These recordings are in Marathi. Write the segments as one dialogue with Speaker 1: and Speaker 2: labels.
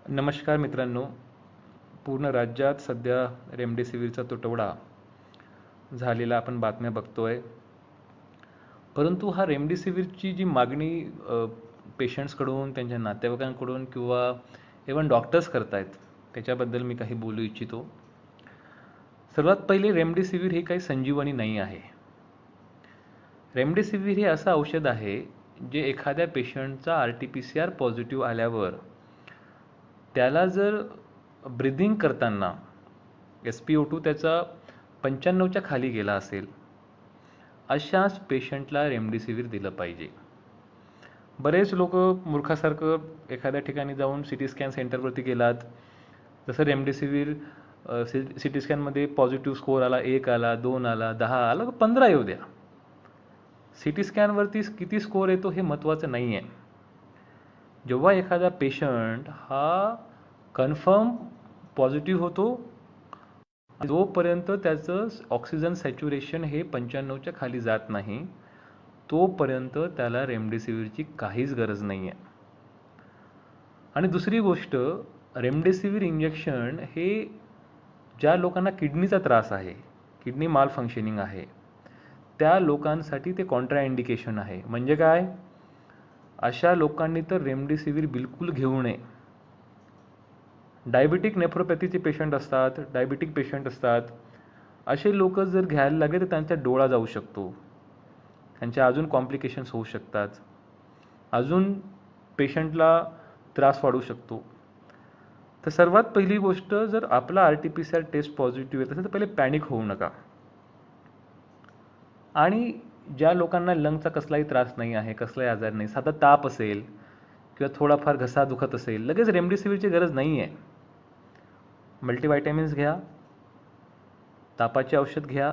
Speaker 1: नमस्कार मित्रांनो. पूर्ण राज्यात सध्या रेमडेसिवीरचा तुटवडा झालेला आपण बातम्या बघतोय. परंतु हा रेमडेसिवीरची जी मागणी पेशंट्सकडून, त्यांच्या नातेवाईकांकडून किंवा इव्हन डॉक्टर्स करतायत, त्याच्याबद्दल मी काही बोलू इच्छितो. सर्वात पहिले, रेमडेसिवीर ही काही संजीवनी नाही आहे. रेमडेसिवीर हे असं औषध आहे जे एखाद्या पेशंटचा RT-PCR पॉझिटिव्ह आल्यावर त्याला जर ब्रिदिंग करताना SpO2 त्याचा 95च्या खाली गेला असेल, अशाच पेशंटला रेमडेसिवीर दिलं पाहिजे. बरेच लोक मूर्खासारखं एखाद्या ठिकाणी जाऊन CT स्कॅन सेंटरवरती गेलात, जसं रेमडेसिवीर CT स्कॅनमध्ये पॉझिटिव्ह स्कोअर आला, 1 आला, 2 आला, 10 आला, 15 येऊ द्या. CT स्कॅनवरती किती स्कोअर येतो हे महत्त्वाचं नाही आहे. जेव्हा एखादा पेशंट हा कन्फर्म पॉझिटिव्ह होतो, जोपर्यंत त्याचं ऑक्सिजन सॅच्युरेशन हे 95च्या खाली जात नाही, तोपर्यंत त्याला रेमडेसिवीरची काहीच गरज नाही आहे. आणि दुसरी गोष्ट, रेमडेसिवीर इंजेक्शन हे ज्या लोकांना किडनीचा त्रास आहे, किडनी माल फंक्शनिंग आहे, त्या लोकांसाठी ते कॉन्ट्रा इंडिकेशन आहे. म्हणजे काय? अशा लोकांनी तर रेमडेसिवीर बिलकुल घेऊ नये. डायबिटिक नेफ्रोपॅथीचे पेशंट असतात, डायबिटिक पेशंट असतात, असे लोक जर घ्यायला लागले तर त्यांचा डोळा जाऊ शकतो, त्यांच्या अजून कॉम्प्लिकेशन्स होऊ शकतात, अजून पेशंटला त्रास वाढू शकतो. तर सर्वात पहिली गोष्ट, जर आपला RT-PCR टेस्ट पॉझिटिव्ह येत असेल तर पहिले पॅनिक होऊ नका. आणि ज्या लोकांना लंगचा कसलाही त्रास नाही आहे, कसलाही आजार नाही, साधा ताप असेल किंवा थोडाफार घसा दुखत असेल, लगेच रेमडेसिवीरची गरज नाही आहे. मल्टीव्हिटॅमिन्स घ्या, तापाचे औषध घ्या,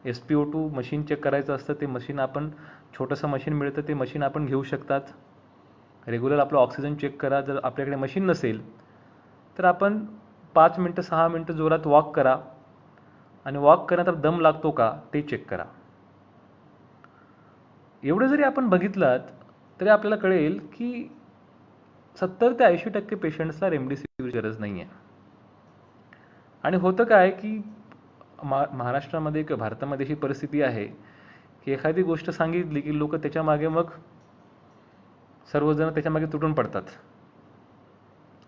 Speaker 1: SpO2 मशीन चेक करायचं असतं, ते मशीन आपण, छोटंसं मशीन मिळतं, ते मशीन आपण घेऊ शकतात. रेग्युलर आपलं ऑक्सिजन चेक करा. जर आपल्याकडे मशीन नसेल तर आपण 5 मिनटं 6 मिनटं जोरात वॉक करा, आणि वॉक करण्यात दम लागतो का ते चेक करा. एवढं जरी आपण बघितलात तरी आपल्याला कळेल की 70 ते 80% पेशंट्सला रेमडेसिवीर गरज नाही आहे. आणि होतं काय की महाराष्ट्रामध्ये किंवा भारतामध्ये अशी परिस्थिती आहे की एखादी गोष्ट सांगितली की लोक त्याच्यामागे, मग सर्वजण त्याच्यामागे तुटून पडतात.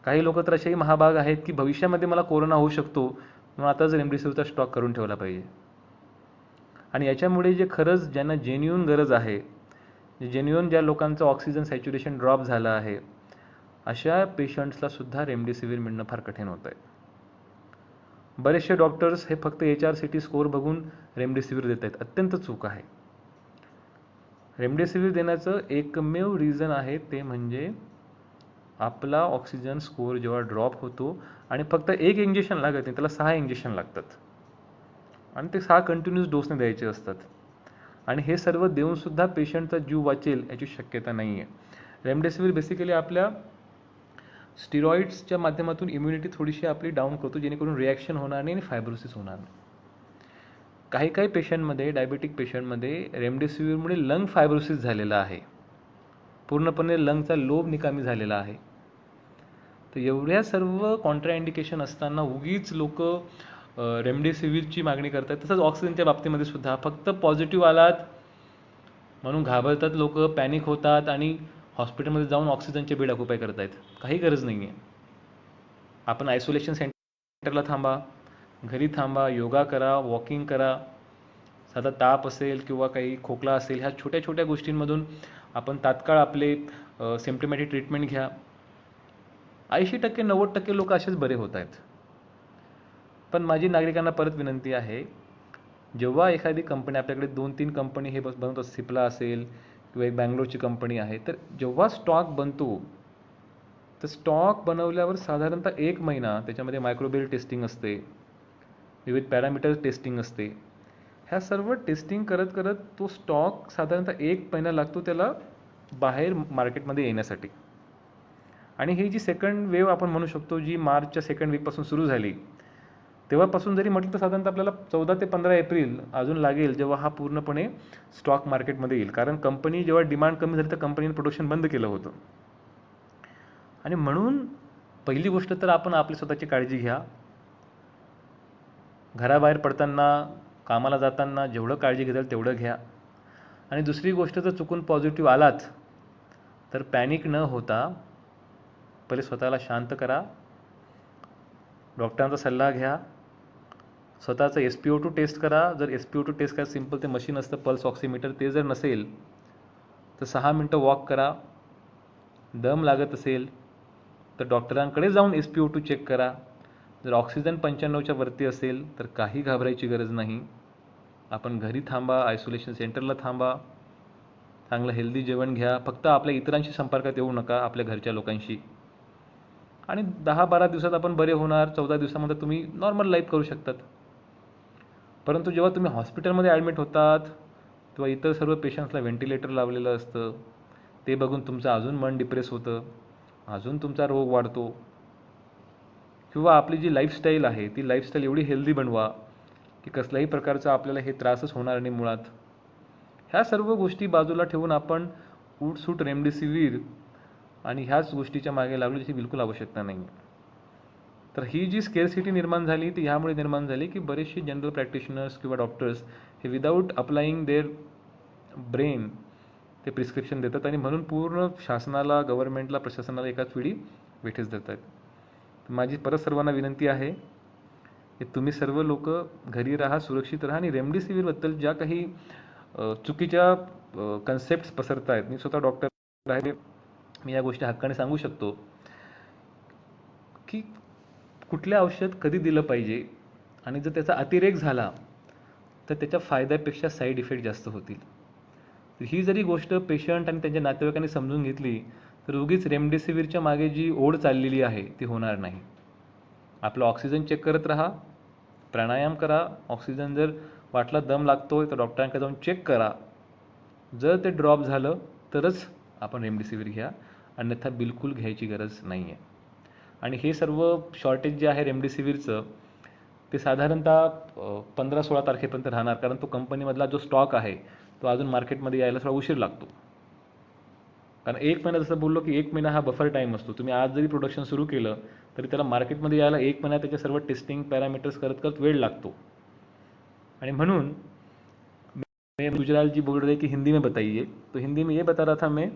Speaker 1: काही लोक तर असेही महाभाग आहेत की भविष्यामध्ये मला कोरोना होऊ शकतो, म्हणून आताच रेमडेसिवीरचा स्टॉक करून ठेवला पाहिजे. आणि याच्यामुळे जे खरंच ज्यांना जेन्युइन गरज आहे, जेन्युइन ज्या लोकांचं ऑक्सिजन सॅच्युरेशन ड्रॉप झालं आहे, अशा पेशंट्सला सुद्धा रेमडेसिवीर मिळणं फार कठीण होतं आहे. बरेचसे डॉक्टर्स हे फक्त HRCT स्कोअर बघून रेमडेसिवीर देत आहेत. अत्यंत चूक आहे. रेमडेसिवीर देण्याचं एकमेव रिझन आहे, ते म्हणजे आपला ऑक्सिजन स्कोअर जेव्हा ड्रॉप होतो आणि फक्त एक इंजेक्शन लागत नाही, त्याला 6 इंजेक्शन लागतात, आणि ते 6 कंटिन्यूस डोसने द्यायचे असतात. आणि हे सर्व देऊनसुद्धा पेशंटचा जीव वाचेल याची शक्यता नाही आहे. रेमडेसिवीर बेसिकली आपल्या स्टिरॉइड्सच्या माध्यमातून इम्युनिटी थोडीशी आपली डाऊन करतो, जेणेकरून रिॲक्शन होणार नाही आणि फायब्रोसिस होणार नाही. काही काही पेशंटमध्ये, डायबिटिक पेशंटमध्ये रेमडेसिवीरमुळे लंग फायब्रोसिस झालेला आहे, पूर्णपणे लंगचा लोब निकामी झालेला आहे. तर एवढ्या सर्व कॉन्ट्रा इंडिकेशन असताना उगीच लोक रेमडेसिवीरची मागणी करतात. तसंच ऑक्सिजनच्या बाबतीमध्ये सुद्धा फक्त पॉझिटिव्ह आलात म्हणून घाबरतात लोक, पॅनिक होतात आणि हॉस्पिटलमध्ये जाऊन ऑक्सिजनचे बेड ऑक्युपाय करतायत. काही गरज नाही आहे. आपण आयसोलेशन सेंटरला थांबा, घरी थांबा, योगा करा, वॉकिंग करा. साधा ताप असेल किंवा काही खोकला असेल, ह्या छोट्या छोट्या गोष्टींमधून आपण तात्काळ आपले सिम्प्टमॅटिक ट्रीटमेंट घ्या. 80% 90% लोक असेच बरे होत आहेत. पण माझी नागरिकांना परत विनंती आहे, जेव्हा एखादी कंपनी, आपल्याकडे 2-3 कंपनी हे बनवतो, सिप्ला असेल किंवा एक बँगलोरची कंपनी आहे, तर जेव्हा स्टॉक बनतो तर स्टॉक बनवल्यावर साधारणतः 1 महिना त्याच्यामध्ये मायक्रोबियल टेस्टिंग असते, विविध पॅरामीटर टेस्टिंग असते. ह्या सर्व टेस्टिंग करत करत तो स्टॉक साधारणतः 1 महिना लागतो त्याला बाहेर मार्केटमध्ये येण्यासाठी. आणि ही जी सेकंड वेव्ह आपण म्हणू शकतो, जी मार्चच्या सेकंड वीकपासून सुरू झाली, तेव्हापासून जरी म्हटलं तर साधारणतः आपल्याला 14 ते 15 एप्रिल अजून लागेल, जेव्हा हा पूर्णपणे स्टॉक मार्केटमध्ये येईल. कारण कंपनी जेव्हा डिमांड कमी झाली तर कंपनीने प्रोडक्शन बंद केलं होतं. आणि म्हणून पहिली गोष्ट तर आपण आपली स्वतःची काळजी घ्या. घराबाहेर पडताना, कामाला जाताना जेवढं काळजी घेताल तेवढं घ्या. आणि दुसरी गोष्ट, जर चुकून पॉझिटिव्ह आलात तर पॅनिक न होता पहिले स्वतःला शांत करा, डॉक्टरांचा सल्ला घ्या, स्वतःचं SpO2 टेस्ट करा. जर SpO2 टेस्ट करा, सिम्पल ते मशीन असतं पल्स ऑक्सिमीटर, ते जर नसेल तर 6 मिनटं वॉक करा. दम लागत असेल तर डॉक्टरांकडे जाऊन SpO2 चेक करा. जर ऑक्सिजन 95च्या वरती असेल तर काही घाबरायची गरज नाही. आपण घरी थांबा, आयसोलेशन सेंटरला थांबा, चांगलं हेल्दी जेवण घ्या, फक्त आपल्या इतरांशी संपर्कात येऊ नका, आपल्या घरच्या लोकांशी. आणि 10-12 दिवसात आपण बरे होणार. 14 दिवसामध्ये तुम्ही नॉर्मल लाईफ करू शकतात. परंतु जेव्हा तुम्ही हॉस्पिटलमध्ये ॲडमिट होतात तेव्हा इतर सर्व पेशंट्सला व्हेंटिलेटर लावलेलं असतं. ते बघून तुमचं अजून मन डिप्रेस होतं, अजून तुमचा रोग वाढतो. किंवा आपली जी लाईफस्टाईल आहे ती लाईफस्टाईल एवढी हेल्दी बनवा की कसल्याही प्रकारचा आपल्याला हे त्रासच होणार नाही मुळात. ह्या सर्व गोष्टी बाजूला ठेवून आपण उठसूट रेमडेसिवीर आणि ह्याच गोष्टीच्या मागे लागलो, ज्याची बिलकुल आवश्यकता नाही. तर ही जी स्केअरसिटी निर्माण झाली ती ह्यामुळे निर्माण झाली की बरेचसे जनरल प्रॅक्टिशनर्स किंवा डॉक्टर्स हे विदाऊट अप्लाइंग देअर ब्रेन ते प्रिस्क्रिप्शन देतात आणि म्हणून पूर्ण शासनाला, गव्हर्नमेंटला, प्रशासनाला एकाच वेळी वेठीस धरतात. माझी परत सर्वांना विनंती आहे की तुम्ही सर्व लोक घरी राहा, सुरक्षित राहा. आणि रेमडेसिवीरबद्दल ज्या काही चुकीच्या कन्सेप्ट्स पसरत आहेत, मी स्वतः डॉक्टर आहे, मी या गोष्टी हक्काने सांगू शकतो की कुठले औषध कधी दिलं पाहिजे आणि जर त्याचा अतिरेक झाला तर त्याच्या फायद्यापेक्षा साईड इफेक्ट जास्त होतील. तर ही जरी गोष्ट पेशंट आणि त्यांच्या नातेवाईकांनी समजून घेतली तर उगीच रेमडेसिवीरच्या मागे जी ओढ चाललेली आहे ती होणार नाही. आपलं ऑक्सिजन चेक करत राहा, प्राणायाम करा. ऑक्सिजन जर वाटला दम लागतोय तर डॉक्टरांकडे जाऊन चेक करा. जर ते ड्रॉप झालं तरच आपण रेमडेसिवीर घ्या, अन्यथा बिलकुल घ्यायची गरज नाही आहे. आणि हे सर्व शॉर्टेज जे आहे रेमडेसिवीरचं ते साधारणतः 15-16 तारखेपर्यंत राहणार, कारण तो कंपनीमधला जो स्टॉक आहे तो अजून मार्केटमध्ये यायला थोडा उशीर लागतो. कारण 1 महिना, जसं बोललो की 1 महिना हा बफर टाईम असतो. तुम्ही आज जरी प्रोडक्शन सुरू केलं तरी त्याला मार्केटमध्ये यायला 1 महिना त्याच्या सर्व टेस्टिंग पॅरामीटर्स करत करत वेळ लागतो. आणि म्हणून मैं गुजराल जी बोल रहे कि हिंदी में बताइए, तो हिंदी में ये बता रहा था मैं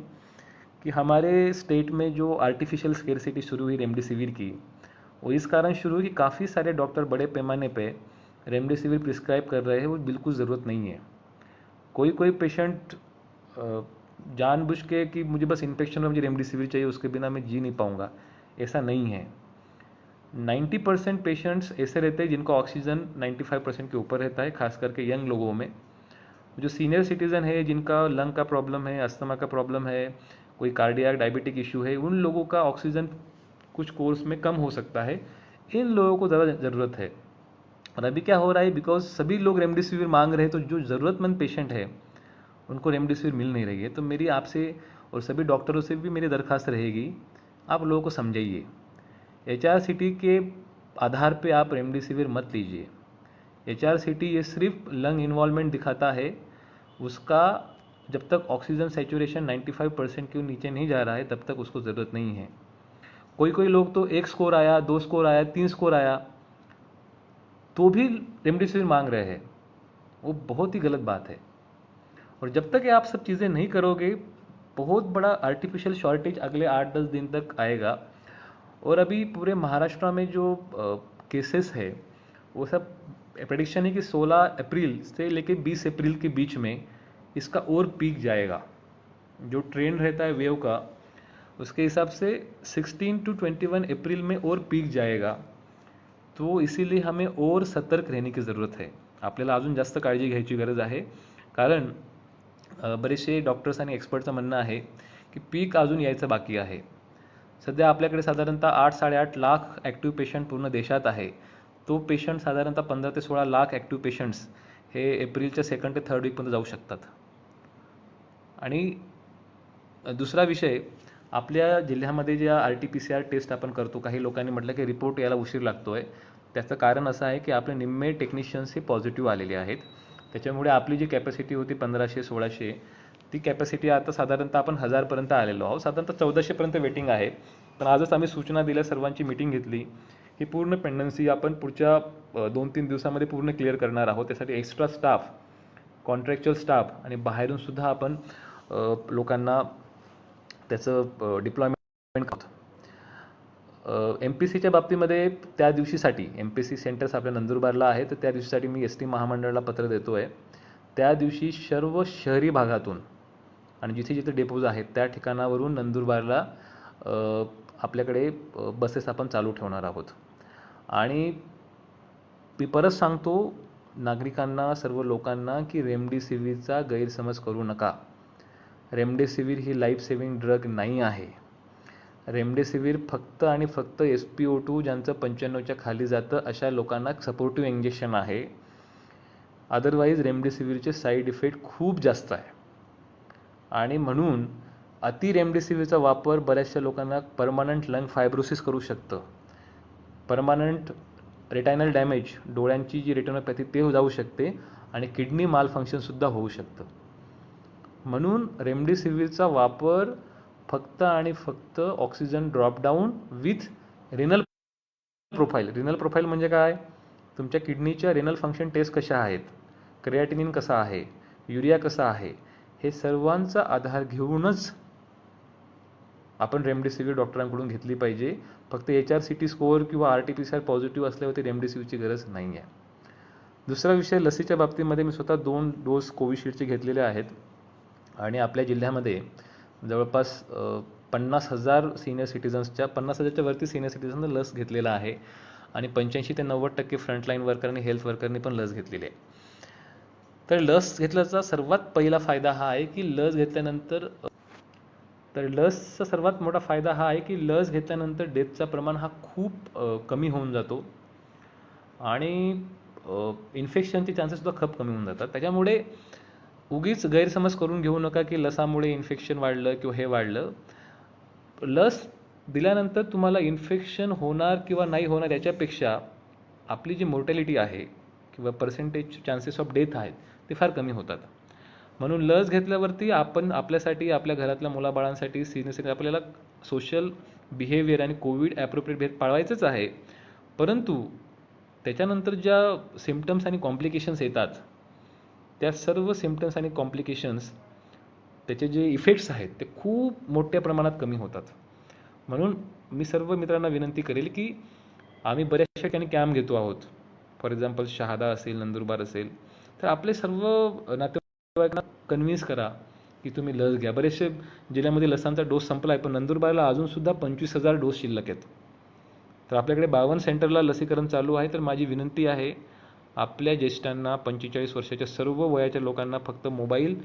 Speaker 1: कि हमारे स्टेट में जो आर्टिफिशियल स्केरसिटी शुरू हुई रेमडेसिवीर की, वो इस कारण शुरू हुई कि काफ़ी सारे डॉक्टर बड़े पैमाने पे रेमडेसिवीर प्रिस्क्राइब कर रहे हैं, वो बिल्कुल ज़रूरत नहीं है. कोई कोई पेशेंट जानबूझ के कि मुझे बस इन्फेक्शन में मुझे रेमडेसिवीर चाहिए, उसके बिना मैं जी नहीं पाऊँगा, ऐसा नहीं है. 90% पेशेंट्स ऐसे रहते हैं जिनका ऑक्सीजन 95% के ऊपर रहता है, खास करके यंग लोगों में. जो सीनियर सिटीज़न है, जिनका लंग का प्रॉब्लम है, अस्थमा का प्रॉब्लम है, कोई कार्डियक डायबिटिक इशू है, उन लोगों का ऑक्सीजन कुछ कोर्स में कम हो सकता है. इन लोगों को ज़्यादा ज़रूरत है. और अभी क्या हो रहा है, बिकॉज सभी लोग रेमडेसिवीर मांग रहे हैं, तो जो ज़रूरतमंद पेशेंट है उनको रेमडेसिवीर मिल नहीं रही है. तो मेरी आपसे और सभी डॉक्टरों से भी मेरी दरख्वास्त रहेगी, आप लोगों को समझाइए. HRCT के आधार पे आप रेमडेसिवीर मत लीजिए. HRCT ये सिर्फ लंग इन्वॉल्वमेंट दिखाता है, उसका जब तक ऑक्सीजन सैचुरेशन 95% के नीचे नहीं जा रहा है तब तक उसको ज़रूरत नहीं है. कोई कोई लोग तो 1 स्कोर आया, 2 स्कोर आया, 3 स्कोर आया तो भी रेमडेसिवीर मांग रहे हैं. वो बहुत ही गलत बात है. और जब तक ये आप सब चीज़ें नहीं करोगे, बहुत बड़ा आर्टिफिशियल शॉर्टेज अगले 8-10 दिन तक आएगा. और अभी पूरे महाराष्ट्र में जो केसेस है वो सब प्रेडिक्शन है कि 16 अप्रैल से लेकर 20 अप्रैल के बीच में इसका और पीक जाएगा. जो ट्रेंड रहता है वेव का, उसके हिसाब से 16 to 21 अप्रैल में और पीक जाएगा. तो इसीलिए हमें और सतर्क रहने की ज़रूरत है. आपल्याला अजून जास्त काळजी घ्यायची गरज आहे, कारण बरेचसे डॉक्टर्स आणि एक्सपर्टचं म्हणणं आहे की पीक अजून यायचं बाकी आहे. सध्या आपल्याकडे साधारणतः 8-8.5 लाख ॲक्टिव्ह पेशंट पूर्ण देशात आहे. तो पेशंट साधारणतः 15 ते 16 लाख ॲक्टिव्ह पेशंट्स हे एप्रिलच्या 2nd ते 3rd वीकपर्यंत जाऊ शकतात. आणि दुसरा विषय, आपल्या जिल्ह्यामध्ये ज्या RT-PCR टेस्ट आपण करतो, काही लोकांनी म्हटलं की रिपोर्ट यायला उशीर लागतो आहे. त्याचं कारण असं आहे की आपले निम्मे टेक्निशियन्स हे पॉझिटिव्ह आलेले आहेत. त्याच्यामुळे आपली जी कॅपॅसिटी होती 1500-1600, ती कॅपॅसिटी आता साधारणतः आपण 1000पर्यंत आलेलो आहोत. साधारणतः 1400पर्यंत वेटिंग आहे. पण आजच आम्ही सूचना दिल्या, सर्वांची मीटिंग घेतली. ही पूर्ण पेंडन्सी आपण पुढच्या 2-3 दिवसामध्ये पूर्ण क्लिअर करणार आहोत. त्यासाठी एक्स्ट्रा स्टाफ, कॉन्ट्रॅक्च्युअल स्टाफ आणि बाहेरून सुद्धा आपण लोकांना त्याचं डिप्लॉयमेंट करतो. MPCच्या बाबतीमध्ये त्या दिवशीसाठी MPC सेंटर्स आपल्या नंदुरबारला आहे, तर त्या दिवशीसाठी मी ST महामंडळाला पत्र देतो आहे. त्या दिवशी सर्व शहरी भागातून आणि जिथे जिथे डेपोज आहेत त्या ठिकाणावरून नंदुरबारला आपल्याकडे बसेस आपण चालू ठेवणार आहोत. आणि मी परत सांगतो नागरिकांना, सर्व लोकांना, की रेमडेसिवीरचा गैरसमज करू नका. रेमडेसिवीर ही लाईफ सेव्हिंग ड्रग नाही आहे. रेमडेसिवीर फक्त आणि फक्त SpO2 ज्यांचं 95च्या खाली जातं अशा लोकांना सपोर्टिव्ह इंजेक्शन आहे. अदरवाईज रेमडेसिवीरचे साईड इफेक्ट खूप जास्त आहे आणि म्हणून अति रेमडेसिवीरचा वापर बऱ्याचशा लोकांना परमनंट लंग फायब्रोसिस करू शकतं. परमनंट रेटायनल डॅमेज, डोळ्यांची जी रेटिनोपॅथी ते जाऊ शकते आणि किडनी मालफंक्शनसुद्धा होऊ शकतं. म्हणून रेमडेसिवीरचा वापर फक्त आणि फक्त oxygen dropdown with renal profile. Renal profile म्हणजे काय? तुमच्या किडनीच्या रिनल फंक्शन टेस्ट कशा आहेत, क्रिएटिनिन कसा आहे, युरिया कसा आहे, हे सर्वांचा आधार घेऊनच आपण रेमडेसिवीर डॉक्टरांकडून घेतली पाहिजे. फक्त HRCT स्कोअर किंवा RT-PCR पॉझिटिव्ह असल्यावरती रेमडेसिवीरची गरज नाही आहे. दुसरा विषय, लसीच्या बाबतीमध्ये मी स्वतः 2 डोस कोविशिल्डचे घेतलेले आहेत आणि आपल्या जिल्ह्यामध्ये जवळपास 50,000 सिनियर सिटीजन्सच्या 50,000च्या वरती सिनियर सिटीजननं लस घेतलेला आहे आणि 85 ते 90% फ्रंटलाईन वर्कर आणि हेल्थ वर्करनी पण लस घेतलेली आहे. तर लस घेतल्याचा सर्वात पहिला फायदा हा आहे की लसचा सर्वात मोठा फायदा हा आहे की लस घेतल्यानंतर डेथचा प्रमाण हा खूप कमी होऊन जातो आणि इन्फेक्शनचे चान्सेससुद्धा खूप कमी होऊन जातात. त्याच्यामुळे उगीच गैरसमज करून घेऊ नका की लसामुळे इन्फेक्शन वाढलं किंवा हे वाढलं. लस दिल्यानंतर तुम्हाला इन्फेक्शन होणार किंवा नाही होणार याच्यापेक्षा आपली जी मोर्टॅलिटी आहे किंवा पर्सेंटेज चान्सेस ऑफ डेथ आहेत ते फार कमी होतात. म्हणून लस घेतल्यावरती आपण आपल्यासाठी, आपल्या घरातल्या मुलाबाळांसाठी, सिनियर आपल्याला सोशल बिहेवियर आणि कोविड ॲप्रोप्रिएट बिहेवियर पाळवायचंच आहे. परंतु त्याच्यानंतर ज्या सिम्पटम्स आणि कॉम्प्लिकेशन्स येतात त्या सर्व सिम्पटम्स आणि कॉम्प्लिकेशन्स, त्याचे जे इफेक्ट्स आहेत ते खूप मोठ्या प्रमाणात कमी होतात. म्हणून मी सर्व मित्रांना विनंती करेल की आम्ही बऱ्याचशा ठिकाणी कॅम्प घेतो आहोत. फॉर एक्झाम्पल शहादा असेल, नंदुरबार असेल, तर आपले सर्व नातेवाईकांना कन्व्हिन्स करा की तुम्ही लस घ्या. बरेचसे जिल्ह्यामध्ये लसांचा डोस संपला आहे, पण नंदुरबारला अजूनसुद्धा 25,000 डोस शिल्लक आहेत. तर आपल्याकडे 52 सेंटरला लसीकरण चालू आहे. तर माझी विनंती आहे, आपल्या ज्येष्ठांना, 45 वर्षाच्या सर्व वयाच्या लोकांना फक्त मोबाईल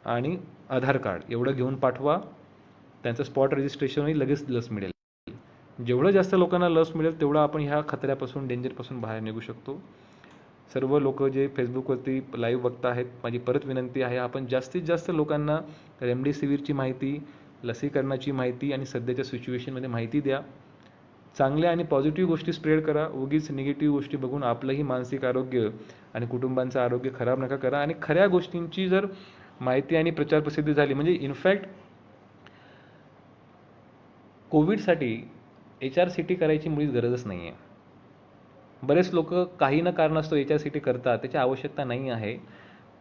Speaker 1: आणि आधार कार्ड एवढं घेऊन पाठवा. त्यांचं स्पॉट रजिस्ट्रेशन होईल, लगेच लस मिळेल. जेवढं जास्त लोकांना लस मिळेल तेवढं आपण ह्या खतऱ्यापासून, डेंजरपासून बाहेर निघू शकतो. सर्व लोक जे फेसबुकवरती लाईव्ह बघत आहेत, माझी परत विनंती आहे, आपण जास्तीत जास्त लोकांना रेमडेसिवीरची माहिती, लसीकरणाची माहिती आणि सध्याच्या सिच्युएशनमध्ये माहिती द्या. चांगल्या आणि पॉझिटिव्ह गोष्टी स्प्रेड करा. उगीच निगेटिव्ह गोष्टी बघून आपलंही मानसिक आरोग्य आणि कुटुंबांचं आरोग्य खराब नका करा. आणि खऱ्या गोष्टींची जर माहिती आणि प्रचार प्रसिद्धी झाली, म्हणजे इनफॅक्ट कोविडसाठी HRCT करायची मुळीच गरजच नाही आहे. बरेच लोक काही न कारणास्तव HRCT करतात, त्याची आवश्यकता नाही आहे.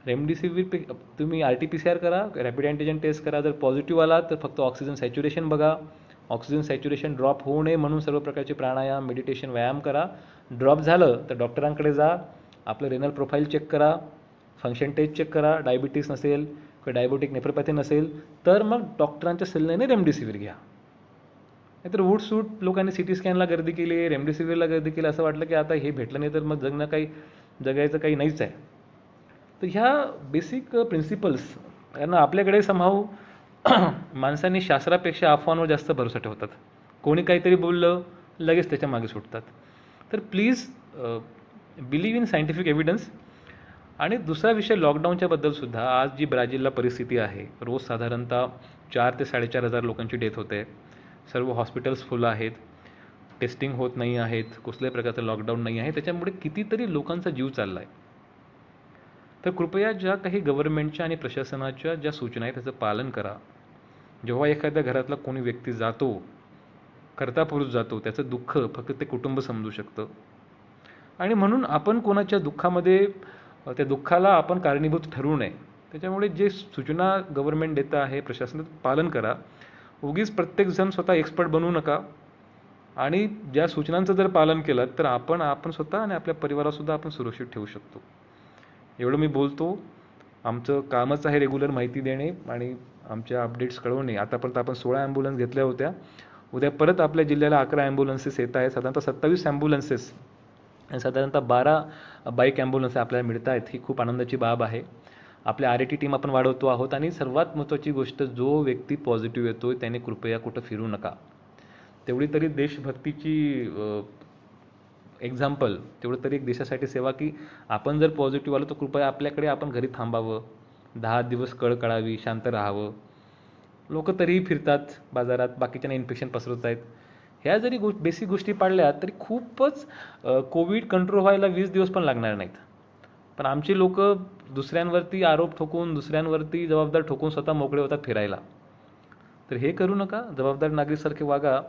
Speaker 1: रेमडेसिवीर तुम्ही RT-PCR करा, रॅपिड अँटीजन टेस्ट करा. जर पॉझिटिव्ह आला तर फक्त ऑक्सिजन सॅच्युरेशन बघा. ऑक्सिजन सॅच्युरेशन ड्रॉप होऊ नये म्हणून सर्व प्रकारचे प्राणायाम, मेडिटेशन, व्यायाम करा. ड्रॉप झालं तर डॉक्टरांकडे जा, आपलं रेनल प्रोफाईल चेक करा, फंक्शन टेस्ट चेक करा. डायबिटीस नसेल किंवा डायबेटिक नेफ्रोपॅथी नसेल तर मग डॉक्टरांच्या सल्ल्याने रेमडेसिवीर घ्या. नाहीतर उठसूट लोकांनी CT स्कॅनला गर्दी केली, रेमडेसिवीरला गर्दी केली, असं वाटलं की आता हे भेटलं नाही तर मग जगायचं काही नाहीच आहे. तर ह्या बेसिक प्रिन्सिपल्स यांना आपल्याकडे समहाऊ माणसांनी शास्त्रापेक्षा अफवांवर जास्त भरोसा ठेवतात. कोणी काहीतरी बोललं लगेच त्याच्या मागे सुटतात. तर please believe in scientific evidence. आणि दुसरा विषय लॉकडाऊनच्या बद्दलसुद्धा, आज जी ब्राझीलला परिस्थिती आहे, रोज साधारणतः 4,000 ते 4,500 लोकांची डेथ होते. सर्व हॉस्पिटल्स फुल आहेत, टेस्टिंग होत नाही आहेत, कुठल्याही प्रकारचं लॉकडाऊन नाही आहे. त्याच्यामुळे कितीतरी लोकांचा जीव चालला आहे. तर कृपया ज्या काही गव्हर्नमेंटच्या आणि प्रशासनाच्या ज्या सूचना आहेत त्याचं पालन करा. जेव्हा एखाद्या घरातला कोणी व्यक्ती जातो करता पुरुष जातो, त्याचं दुःख फक्त ते कुटुंब समजू शकतं. आणि म्हणून आपण कोणाच्या दुःखामध्ये त्या दुःखाला आपण कारणीभूत ठरवू नये. त्याच्यामुळे जे सूचना गव्हर्नमेंट देतं आहे, प्रशासन पालन करा. उगीच प्रत्येकजण स्वतः एक्सपर्ट बनवू नका. आणि ज्या सूचनांचं जर पालन केलं तर आपण स्वतः आणि आपल्या परिवारासुद्धा आपण सुरक्षित ठेवू शकतो. एवढं मी बोलतो. आमचं कामच आहे रेग्युलर माहिती देणे आणि आमच्या अपडेट्स कळवणे. आतापर्यंत आपण 16 ॲम्ब्युलन्स घेतल्या होत्या. उद्या परत आपल्या जिल्ह्याला 11 ॲम्ब्युलन्सेस येत आहेत. साधारणतः 27 ॲम्ब्युलन्सेस आणि साधारणतः 12 बाईक ॲम्ब्युलन्स आपल्याला मिळत आहेत. ही खूप आनंदाची बाब आहे. आपल्या RAT टीम आपण वाढवतो आहोत. आणि सर्वात महत्त्वाची गोष्ट, जो व्यक्ती पॉझिटिव्ह येतोय त्याने कृपया कुठं फिरू नका. तेवढी तरी देशभक्तीची एक्झाम्पल, तेवढं तरी एक देशासाठी सेवा, की आपण जर पॉझिटिव्ह आलो तर कृपया आपल्याकडे आपण घरी थांबावं, 10 दिवस कळ काढावी, शांत राहावं. लोक तरीही फिरतात बाजारात, बाकीच्यांना इन्फेक्शन पसरवत आहेत. ह्या जरी बेसिक गोष्टी पाळल्या तरी खूपच कोविड कंट्रोल व्हायला 20 दिवस पण लागणार नाहीत. पण आमची लोक दुसऱ्यांवरती आरोप ठोकून, दुसऱ्यांवरती जबाबदार ठोकून स्वतः मोकळे होतात फिरायला. तर हे करू नका. जबाबदार नागरिकसारखे वागा.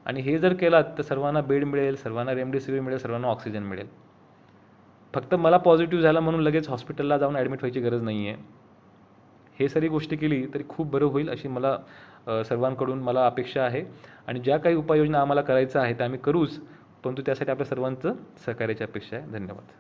Speaker 1: आणि हे जर केलात तर सर्वांना बेड मिळेल, सर्वांना रेमडेसिवीर मिळेल, सर्वांना ऑक्सिजन मिळेल. फक्त मला पॉझिटिव्ह झाला म्हणून लगेच हॉस्पिटलला जाऊन ॲडमिट व्हायची गरज नाही आहे. हे सारी गोष्टी केली तरी खूप बरं होईल अशी मला सर्वांकडून मला अपेक्षा आहे. आणि ज्या काही उपाययोजना आम्हाला करायच्या आहेत त्या आम्ही करूच, परंतु त्यासाठी आपल्या सर्वांचं सहकार्याची अपेक्षा आहे. धन्यवाद.